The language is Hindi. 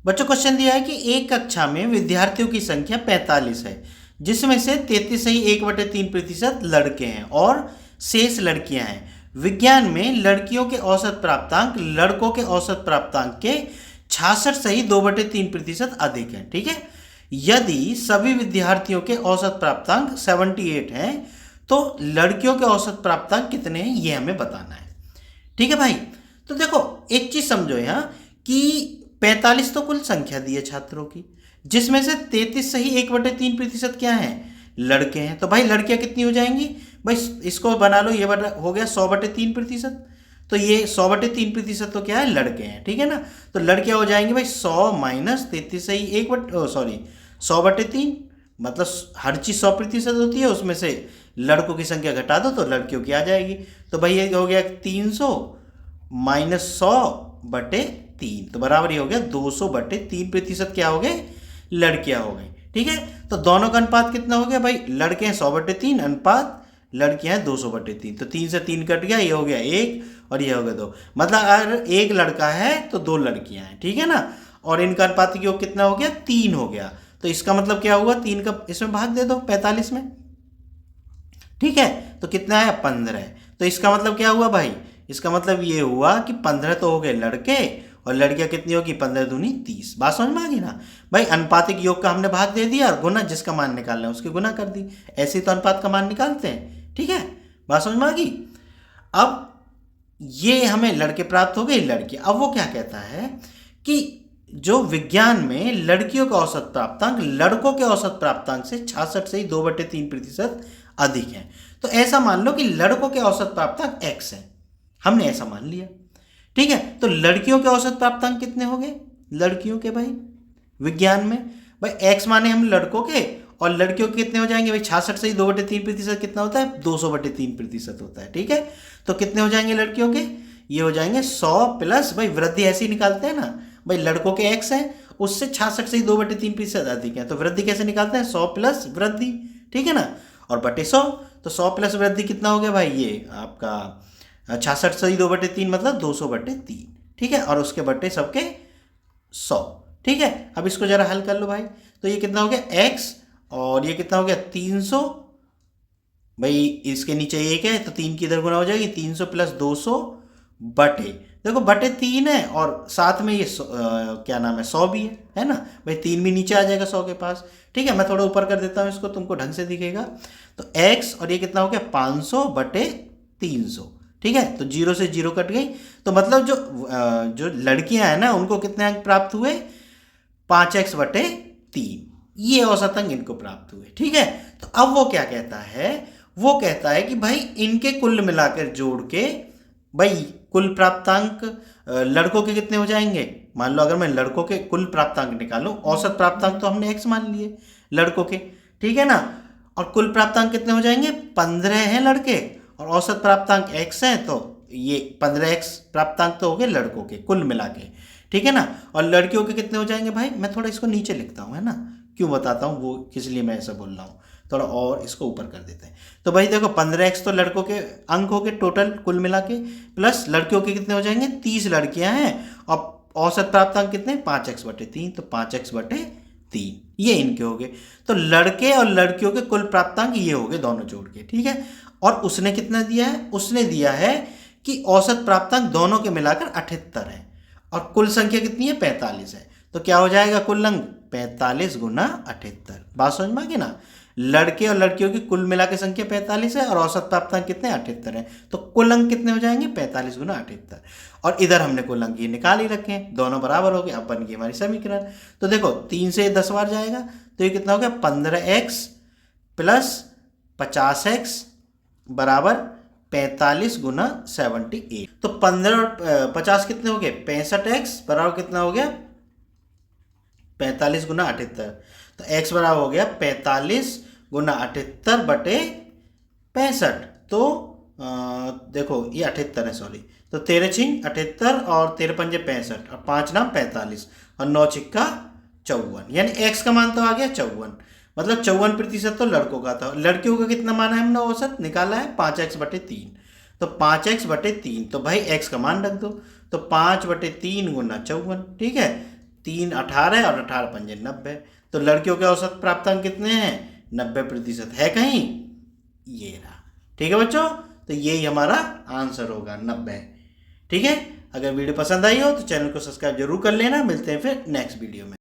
बच्चों क्वेश्चन दिया है कि एक कक्षा में विद्यार्थियों की संख्या 45 है, जिसमें से 33.1/3% लड़के हैं और शेष लड़कियां हैं। विज्ञान में लड़कियों के औसत प्राप्तांक लड़कों के औसत प्राप्तांक के 66.2/3% अधिक है। ठीक है, यदि सभी विद्यार्थियों के औसत प्राप्तांक 78 हैं तो लड़कियों के औसत प्राप्तांक कितने हैं ये हमें बताना है। ठीक है भाई, तो देखो एक चीज समझो यहाँ कि 45 तो कुल संख्या दी है छात्रों की, जिसमें से 33.1/3% क्या है, लड़के हैं। तो भाई लड़कियां कितनी हो जाएंगी भाई, इसको बना लो, ये हो गया 100/3%। तो ये 100/3% तो क्या है, लड़के हैं। ठीक है ना, तो लड़कियां हो जाएंगी भाई 100 माइनस 100/3, मतलब हर चीज 100% होती है, उसमें से लड़कों की संख्या घटा दो तो लड़कियों की आ जाएगी। तो भाई ये हो गया 300 माइनस 100/3, तो बराबर ये हो गया 200/3% क्या हो गए, लड़कियां हो गई। ठीक है, तो दोनों का अनुपात कितना हो गया भाई, लड़के हैं 100/3, अनुपात लड़कियां हैं 200/3। तो 3 से 3 कट गया, ये हो गया 1 और ये हो गया 2। मतलब अगर एक लड़का है तो 2 लड़कियां हैं। ठीक है ना, और इनका अनुपातिक योग कितना हो गया, 3 हो गया। तो इसका मतलब क्या हुआ, 3 का इसमें भाग दे दो 45 में। ठीक है, तो कितना है, 15। तो इसका मतलब क्या हुआ भाई, इसका मतलब ये हुआ कि 15 तो हो गए लड़के और लड़कियां कितनी होगी, 15 दूनी 30। बात समझ में आ गई ना भाई, अनुपातिक योग का हमने भाग दे दिया और गुना जिसका मान निकालना है उसकी गुना कर दी। ऐसे ही तो अनुपात का मान निकालते हैं। ठीक है, बात समझ में आ गई। अब ये हमें लड़के प्राप्त हो गए, लड़की। अब वो क्या कहता है कि जो विज्ञान में लड़कियों का औसत प्राप्तांक लड़कों के औसत प्राप्तांक से 66.2/3% अधिक है। तो ऐसा मान लो कि लड़कों के औसत प्राप्तांक x है, हमने ऐसा मान लिया। ठीक है, तो लड़कियों के औसत प्राप्तांक कितने हो गए, लड़कियों के भाई विज्ञान में भाई x माने हम लड़कों के, और लड़कियों के कितने हो जाएंगे भाई, 66.2/3% कितना होता है, 200/3% होता है। ठीक है, तो कितने हो जाएंगे लड़कियों के, ये हो जाएंगे 100 प्लस भाई वृद्धि ऐसे ही निकालते हैं ना भाई, लड़कों के x है उससे 66.2/3% अधिक है, तो वृद्धि कैसे निकालते हैं, 100 प्लस वृद्धि। ठीक है ना, और बटे 100, तो 100 प्लस वृद्धि कितना हो गया भाई, ये आपका 66.2/3 मतलब 200/3। ठीक है, और उसके बटे सबके 100। ठीक है, अब इसको जरा हल कर लो भाई, तो ये कितना हो गया x और ये कितना हो गया 300। भाई इसके नीचे 1 है तो 3 की इधर गुना हो जाएगी, 300 प्लस 200 बटे, देखो बटे 3 है और साथ में ये क्या नाम है 100 भी है ना भाई, 3 भी नीचे आ जाएगा 100 के पास। ठीक है, मैं थोड़ा ऊपर कर देता हूँ इसको, तुमको ढंग से दिखेगा। तो x और ये कितना हो गया 500/300। ठीक है, तो 0 से 0 कट गई, तो मतलब जो लड़कियां हैं ना उनको कितने अंक प्राप्त हुए, 5x/3, ये औसत अंक इनको प्राप्त हुए। ठीक है, तो अब वो क्या कहता है, वो कहता है कि भाई इनके कुल मिलाकर जोड़ के भाई कुल प्राप्तांक लड़कों के कितने हो जाएंगे। मान लो अगर मैं लड़कों के कुल प्राप्तांक निकालूं, औसत प्राप्तांक तो हमने x मान लिए लड़कों के। ठीक है ना, और कुल प्राप्तांक कितने हो जाएंगे, 15 हैं लड़के और औसत प्राप्तांक x है, तो ये 15x प्राप्तांक तो हो गए लड़कों के कुल मिला के। ठीक है ना, और लड़कियों के कितने हो जाएंगे भाई, मैं थोड़ा इसको नीचे लिखता हूँ है ना, क्यों बताता हूँ वो किस लिए मैं ऐसा बोल रहा हूँ, थोड़ा और इसको ऊपर कर देते हैं। तो भाई देखो 15x तो लड़कों के अंक हो गए टोटल कुल मिला के, प्लस लड़कियों के कितने हो जाएंगे, 30 लड़कियां हैं और औसत प्राप्तांक कितने, 5x/3, तो 5x/3 ये इनके हो गए। तो लड़के और लड़कियों के कुल प्राप्तांक ये हो गए दोनों जोड़ के। ठीक है, और उसने कितना दिया है, उसने दिया है कि औसत प्राप्तांक दोनों के मिलाकर 78 है और कुल संख्या कितनी है, 45 है। तो क्या हो जाएगा कुल अंक, 45 गुना 78। बात समझ में आ गई ना, लड़के और लड़कियों की कुल मिला के संख्या 45 है और औसत प्राप्तांक कितने, 78 है। तो कुल अंक कितने हो जाएंगे, 45 गुना 78। और इधर हमने कुल अंक ये निकाल ही रखे हैं, दोनों बराबर हो गए। अब बन गई हमारी समीकरण। तो देखो 3 से 10 बार जाएगा तो ये कितना हो गया, 15x प्लस 50x बराबर 45 गुना 78। तो 15 और 50 कितने हो गए, 65x बराबर कितना हो गया, 45 गुना 78। तो x बराबर हो गया 45 गुना 78 बटे 65। तो देखो ये 78 है, सॉरी, तो 13 छिंग 78 और 13 पंजे 65 और 5 नाम 45 और 9 छिक्का 54, यानी x का मान तो आ गया 54। मतलब 54% तो लड़कों का था, लड़कियों का कितना मान है हमने औसत निकाला है 5x/3। तो 5x/3, तो भाई x का मान रख दो, तो 5/3 गुना 54। ठीक है, 3 18 और 18 पंजे 90। तो लड़कियों के औसत प्राप्तांक कितने हैं? 90% है कहीं? ये रहा। ठीक है बच्चों, तो यही हमारा आंसर होगा 90। ठीक है, अगर वीडियो पसंद आई हो तो चैनल को सब्सक्राइब जरूर कर लेना। मिलते हैं फिर नेक्स्ट वीडियो में।